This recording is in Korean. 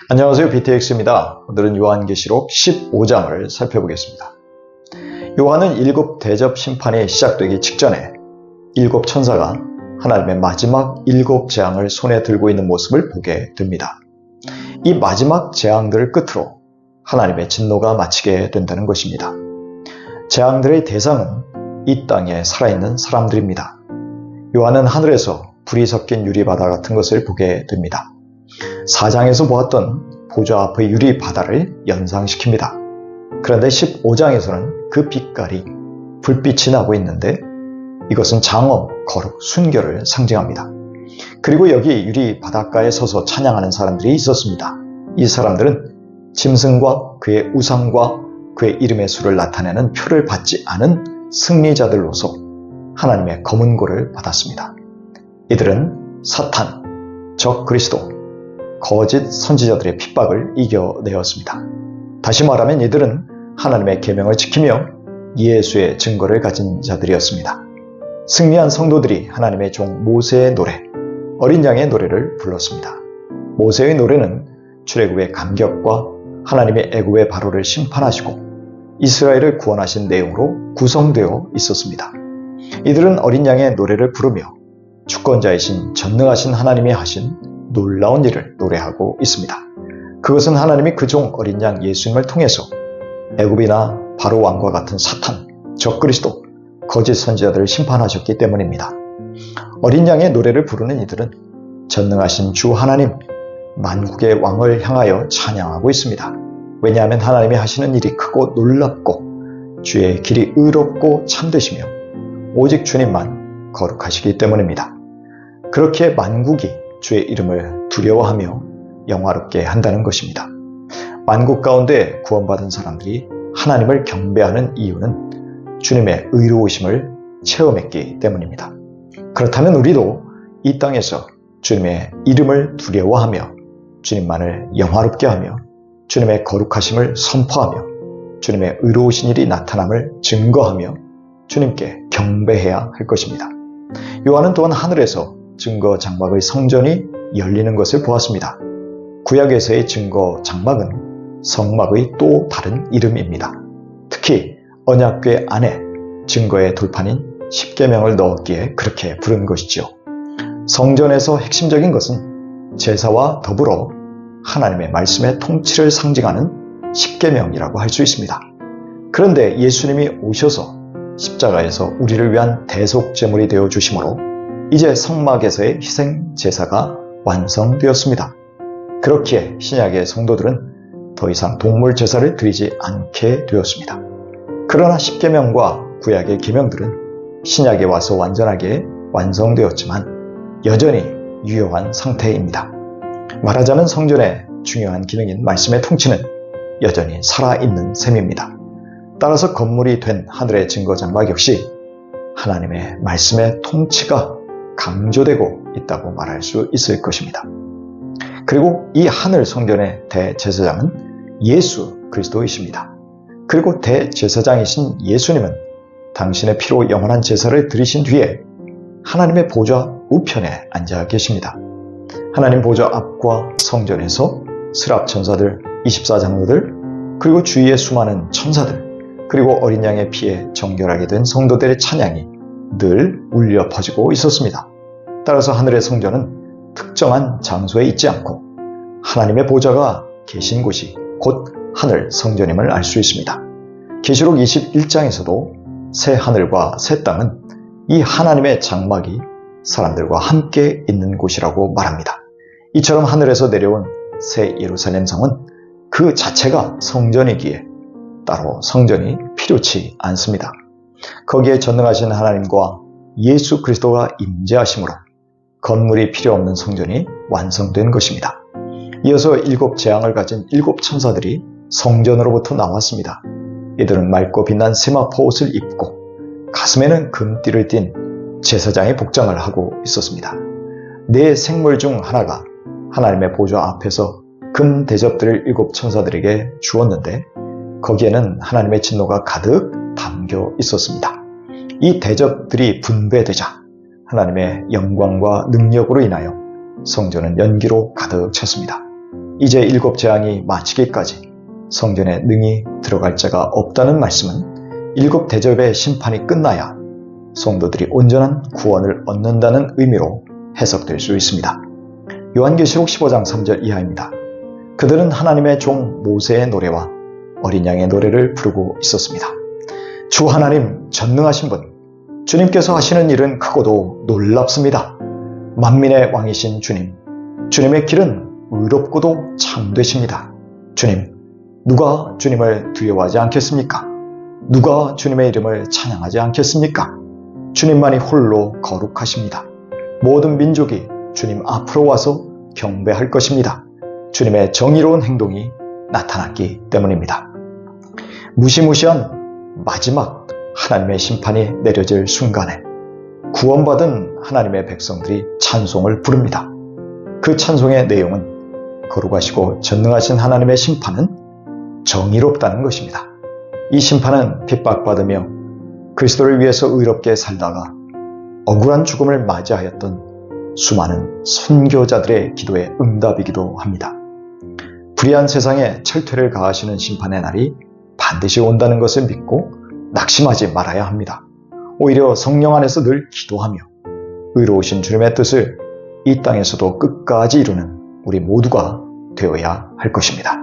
안녕하세요. BTX입니다. 오늘은 요한계시록 15장을 살펴보겠습니다. 요한은 7 대접 심판이 시작되기 직전에 7 천사가 하나님의 마지막 7 재앙을 손에 들고 있는 모습을 보게 됩니다. 이 마지막 재앙들을 끝으로 하나님의 진노가 마치게 된다는 것입니다. 재앙들의 대상은 이 땅에 살아있는 사람들입니다. 요한은 하늘에서 불이 섞인 유리바다 같은 것을 보게 됩니다. 4장에서 보았던 보좌 앞의 유리바다를 연상시킵니다. 그런데 15장에서는 그 빛깔이 불빛이 나고 있는데 이것은 장엄, 거룩, 순결을 상징합니다. 그리고 여기 유리바닷가에 서서 찬양하는 사람들이 있었습니다. 이 사람들은 짐승과 그의 우상과 그의 이름의 수를 나타내는 표를 받지 않은 승리자들로서 하나님의 검은 고를 받았습니다. 이들은 사탄, 적 그리스도, 거짓 선지자들의 핍박을 이겨내었습니다. 다시 말하면 이들은 하나님의 계명을 지키며 예수의 증거를 가진 자들이었습니다. 승리한 성도들이 하나님의 종 모세의 노래, 어린 양의 노래를 불렀습니다. 모세의 노래는 출애굽의 감격과 하나님의 애굽의 바로를 심판하시고 이스라엘을 구원하신 내용으로 구성되어 있었습니다. 이들은 어린 양의 노래를 부르며 주권자이신 전능하신 하나님이 하신 놀라운 일을 노래하고 있습니다. 그것은 하나님이 그 종 어린 양 예수님을 통해서 애굽이나 바로 왕과 같은 사탄, 적 그리스도, 거짓 선지자들을 심판하셨기 때문입니다. 어린 양의 노래를 부르는 이들은 전능하신 주 하나님, 만국의 왕을 향하여 찬양하고 있습니다. 왜냐하면 하나님이 하시는 일이 크고 놀랍고 주의 길이 의롭고 참되시며 오직 주님만 거룩하시기 때문입니다. 그렇게 만국이 주의 이름을 두려워하며 영화롭게 한다는 것입니다. 만국 가운데 구원받은 사람들이 하나님을 경배하는 이유는 주님의 의로우심을 체험했기 때문입니다. 그렇다면 우리도 이 땅에서 주님의 이름을 두려워하며 주님만을 영화롭게 하며 주님의 거룩하심을 선포하며 주님의 의로우신 일이 나타남을 증거하며 주님께 경배해야 할 것입니다. 요한은 또한 하늘에서 증거 장막의 성전이 열리는 것을 보았습니다. 구약에서의 증거 장막은 성막의 또 다른 이름입니다. 특히 언약궤 안에 증거의 돌판인 십계명을 넣었기에 그렇게 부른 것이죠. 성전에서 핵심적인 것은 제사와 더불어 하나님의 말씀의 통치를 상징하는 십계명이라고 할 수 있습니다. 그런데 예수님이 오셔서 십자가에서 우리를 위한 대속제물이 되어 주심으로 이제 성막에서의 희생 제사가 완성되었습니다. 그렇기에 신약의 성도들은 더 이상 동물 제사를 드리지 않게 되었습니다. 그러나 십계명과 구약의 계명들은 신약에 와서 완전하게 완성되었지만 여전히 유효한 상태입니다. 말하자면 성전의 중요한 기능인 말씀의 통치는 여전히 살아있는 셈입니다. 따라서 건물이 된 하늘의 증거장막 역시 하나님의 말씀의 통치가 강조되고 있다고 말할 수 있을 것입니다. 그리고 이 하늘 성전의 대제사장은 예수 그리스도이십니다. 그리고 대제사장이신 예수님은 당신의 피로 영원한 제사를 드리신 뒤에 하나님의 보좌 우편에 앉아 계십니다. 하나님 보좌 앞과 성전에서 스랍 천사들, 24장로들, 그리고 주위의 수많은 천사들, 그리고 어린 양의 피에 정결하게 된 성도들의 찬양이 늘 울려 퍼지고 있었습니다. 따라서 하늘의 성전은 특정한 장소에 있지 않고 하나님의 보좌가 계신 곳이 곧 하늘 성전임을 알 수 있습니다. 계시록 21장에서도 새 하늘과 새 땅은 이 하나님의 장막이 사람들과 함께 있는 곳이라고 말합니다. 이처럼 하늘에서 내려온 새 예루살렘 성은 그 자체가 성전이기에 따로 성전이 필요치 않습니다. 거기에 전능하신 하나님과 예수 그리스도가 임재하심으로 건물이 필요 없는 성전이 완성된 것입니다. 이어서 7 재앙을 가진 7 천사들이 성전으로부터 나왔습니다. 이들은 맑고 빛난 세마포 옷을 입고 가슴에는 금띠를 띤 제사장의 복장을 하고 있었습니다. 네 생물 중 하나가 하나님의 보좌 앞에서 금 대접들을 7 천사들에게 주었는데 거기에는 하나님의 진노가 가득 담겨 있었습니다. 이 대접들이 분배되자 하나님의 영광과 능력으로 인하여 성전은 연기로 가득 찼습니다. 이제 7 재앙이 마치기까지 성전에 능히 들어갈 자가 없다는 말씀은 7 대접의 심판이 끝나야 성도들이 온전한 구원을 얻는다는 의미로 해석될 수 있습니다. 요한계시록 15장 3절 이하입니다. 그들은 하나님의 종 모세의 노래와 어린 양의 노래를 부르고 있었습니다. 주 하나님 전능하신 분, 주님께서 하시는 일은 크고도 놀랍습니다. 만민의 왕이신 주님, 주님의 길은 의롭고도 참되십니다. 주님, 누가 주님을 두려워하지 않겠습니까? 누가 주님의 이름을 찬양하지 않겠습니까? 주님만이 홀로 거룩하십니다. 모든 민족이 주님 앞으로 와서 경배할 것입니다. 주님의 정의로운 행동이 나타났기 때문입니다. 무시무시한 마지막 하나님의 심판이 내려질 순간에 구원받은 하나님의 백성들이 찬송을 부릅니다. 그 찬송의 내용은 거룩하시고 전능하신 하나님의 심판은 정의롭다는 것입니다. 이 심판은 핍박받으며 그리스도를 위해서 의롭게 살다가 억울한 죽음을 맞이하였던 수많은 선교자들의 기도의 응답이기도 합니다. 불의한 세상에 철퇴를 가하시는 심판의 날이 반드시 온다는 것을 믿고 낙심하지 말아야 합니다. 오히려 성령 안에서 늘 기도하며 의로우신 주님의 뜻을 이 땅에서도 끝까지 이루는 우리 모두가 되어야 할 것입니다.